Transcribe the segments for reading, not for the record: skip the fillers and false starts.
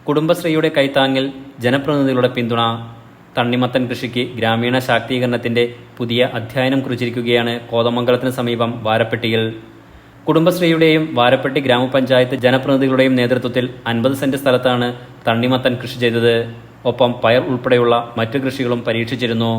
കുടുംബശ്രീയുടെ കൈത്താങ്ങിൽ ജനപ്രതിനിധികളുടെ പിന്തുണ. തണ്ണിമത്തൻ കൃഷിക്ക് ഗ്രാമീണ ശാക്തീകരണത്തിന്റെ പുതിയ അധ്യായനം കുറിച്ചിരിക്കുകയാണ് കോതമംഗലത്തിന് സമീപം വാരപ്പെട്ടിയിൽ. കുടുംബശ്രീയുടെയും വാരപ്പെട്ടി ഗ്രാമപഞ്ചായത്ത് ജനപ്രതിനിധികളുടെയും നേതൃത്വത്തിൽ 50 സെന്റ് സ്ഥലത്താണ് തണ്ണിമത്തൻ കൃഷി ചെയ്തത്. ഒപ്പം പയർ ഉൾപ്പെടെയുള്ള മറ്റു കൃഷികളും പരീക്ഷിച്ചിരുന്നു.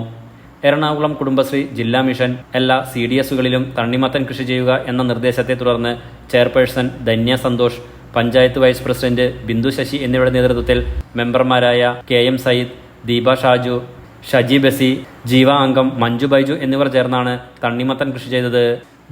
എറണാകുളം കുടുംബശ്രീ ജില്ലാ മിഷൻ എല്ലാ CDSകളിലും തണ്ണിമത്തൻ കൃഷി ചെയ്യുക എന്ന നിർദ്ദേശത്തെ തുടർന്ന് chairperson Dhanya Santhosh, panchayat vice president Bindu Sasi എന്നിവരുടെ നേതൃത്വത്തിൽ മെമ്പർമാരായ KM സയ്യിദ്, ദീപ ഷാജു, ഷജി ബസി, ജീവ അംഗം മഞ്ജു ബൈജു എന്നിവർ ചേർന്നാണ് തണ്ണിമത്തൻ കൃഷി ചെയ്തത്.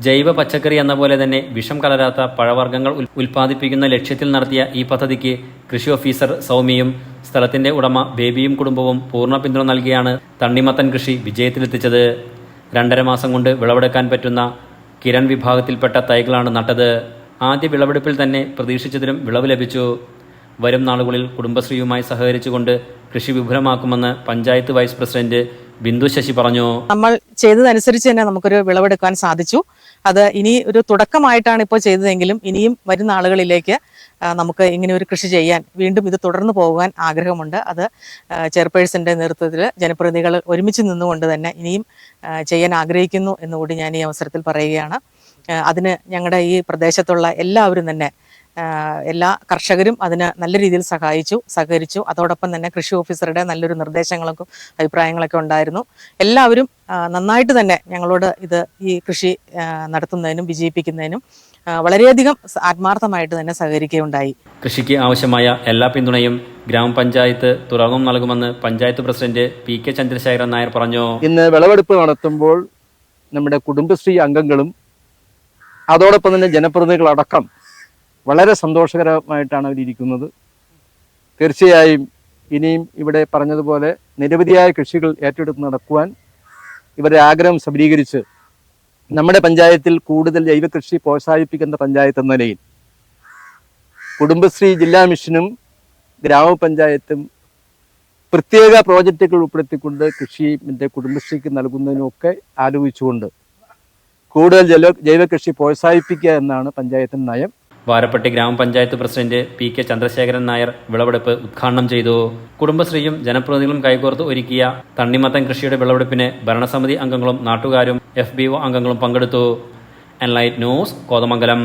ജൈവ പച്ചക്കറി എന്ന പോലെ തന്നെ വിഷം കലരാത്ത പഴവർഗ്ഗങ്ങൾ ഉൽപ്പാദിപ്പിക്കുന്ന ലക്ഷ്യത്തിൽ നടത്തിയ ഈ പദ്ധതിക്ക് കൃഷി ഓഫീസർ സൗമ്യയും സ്ഥലത്തിന്റെ ഉടമ ബേബിയും കുടുംബവും പൂർണ്ണ പിന്തുണ നൽകിയാണ് തണ്ണിമത്തൻ കൃഷി വിജയത്തിലെത്തിച്ചത്. 2.5 മാസം കൊണ്ട് വിളവെടുക്കാൻ പറ്റുന്ന കിരൺ വിഭാഗത്തിൽപ്പെട്ട തൈകളാണ് നട്ടത്. ആദ്യ വിളവെടുപ്പിൽ തന്നെ പ്രതീക്ഷിച്ചതിലും വിളവ് ലഭിച്ചു. വരും നാളുകളിൽ കുടുംബശ്രീയുമായി സഹകരിച്ചുകൊണ്ട് കൃഷി വിപുലമാക്കുമെന്ന് പഞ്ചായത്ത് വൈസ് പ്രസിഡന്റ് ബിന്ദു ശശി പറഞ്ഞു. നമ്മൾ ചെയ്തതനുസരിച്ച് തന്നെ നമുക്കൊരു വിളവെടുക്കാൻ സാധിച്ചു. അത് ഇനി ഒരു തുടക്കമായിട്ടാണ് ഇപ്പോൾ ചെയ്തതെങ്കിലും ഇനിയും വരുന്ന ആളുകളിലേക്ക് നമുക്ക് ഇങ്ങനെ ഒരു കൃഷി ചെയ്യാൻ വീണ്ടും ഇത് തുടർന്നു പോകാൻ ആഗ്രഹമുണ്ട്. അത് ചെയർപേഴ്സന്റെ നേതൃത്വത്തിൽ ജനപ്രതിനിധികൾ ഒരുമിച്ച് നിന്നുകൊണ്ട് തന്നെ ഇനിയും ചെയ്യാൻ ആഗ്രഹിക്കുന്നു എന്നുകൂടി ഞാൻ ഈ അവസരത്തിൽ പറയുകയാണ്. അതിന് ഞങ്ങളുടെ ഈ പ്രദേശത്തുള്ള എല്ലാവരും തന്നെ എല്ലാ കർഷകരും അതിന് നല്ല രീതിയിൽ സഹകരിച്ചു. അതോടൊപ്പം തന്നെ കൃഷി ഓഫീസറുടെ നല്ലൊരു നിർദ്ദേശങ്ങളൊക്കെ അഭിപ്രായങ്ങളൊക്കെ ഉണ്ടായിരുന്നു. എല്ലാവരും നന്നായിട്ട് തന്നെ ഞങ്ങളോട് ഈ കൃഷി നടത്തുന്നതിനും വിജയിപ്പിക്കുന്നതിനും വളരെയധികം ആത്മാർത്ഥമായിട്ട് തന്നെ സഹകരിക്കുകയുണ്ടായി. കൃഷിക്ക് ആവശ്യമായ എല്ലാ പിന്തുണയും ഗ്രാമപഞ്ചായത്ത് തുടർന്നും നൽകുമെന്ന് പഞ്ചായത്ത് പ്രസിഡന്റ് PK ചന്ദ്രശേഖരൻ നായർ പറഞ്ഞു. ഇന്ന് വിളവെടുപ്പ് നടത്തുമ്പോൾ നമ്മുടെ കുടുംബശ്രീ അംഗങ്ങളും അതോടൊപ്പം തന്നെ ജനപ്രതിനിധികളടക്കം വളരെ സന്തോഷകരമായിട്ടാണ് അവരിയ്ക്കുന്നത്. തീർച്ചയായും ഇനിയും ഇവിടെ പറഞ്ഞതുപോലെ നിരവധിയായ കൃഷികൾ ഏറ്റെടുത്ത് നടക്കുവാൻ ഇവരുടെ ആഗ്രഹം സബലീകരിച്ച് നമ്മുടെ പഞ്ചായത്തിൽ കൂടുതൽ ജൈവകൃഷി പ്രോത്സാഹിപ്പിക്കുന്ന പഞ്ചായത്ത് എന്ന നിലയിൽ കുടുംബശ്രീ ജില്ലാ മിഷനും ഗ്രാമപഞ്ചായത്തും പ്രത്യേക പ്രോജക്റ്റുകൾ ഉൾപ്പെടുത്തിക്കൊണ്ട് കൃഷിയുടെ കുടുംബശ്രീക്ക് നൽകുന്നതിനൊക്കെ ആലോചിച്ചുകൊണ്ട് കൂടുതൽ ജൈവകൃഷി പ്രോത്സാഹിപ്പിക്കുക എന്നാണ് പഞ്ചായത്തിന്റെ നയം. വാരപ്പെട്ടി ഗ്രാമപഞ്ചായത്ത് പ്രസിഡന്റ് PK ചന്ദ്രശേഖരൻ നായർ വിളവെടുപ്പ് ഉദ്ഘാടനം ചെയ്തു. കുടുംബശ്രീയും ജനപ്രതിനിധികളും കൈകോർത്ത് ഒരുക്കിയ തണ്ണിമത്തൻ കൃഷിയുടെ വിളവെടുപ്പിന് ഭരണസമിതി അംഗങ്ങളും നാട്ടുകാരും FBO അംഗങ്ങളും പങ്കെടുത്തു. Enlight news, Kothamangalam.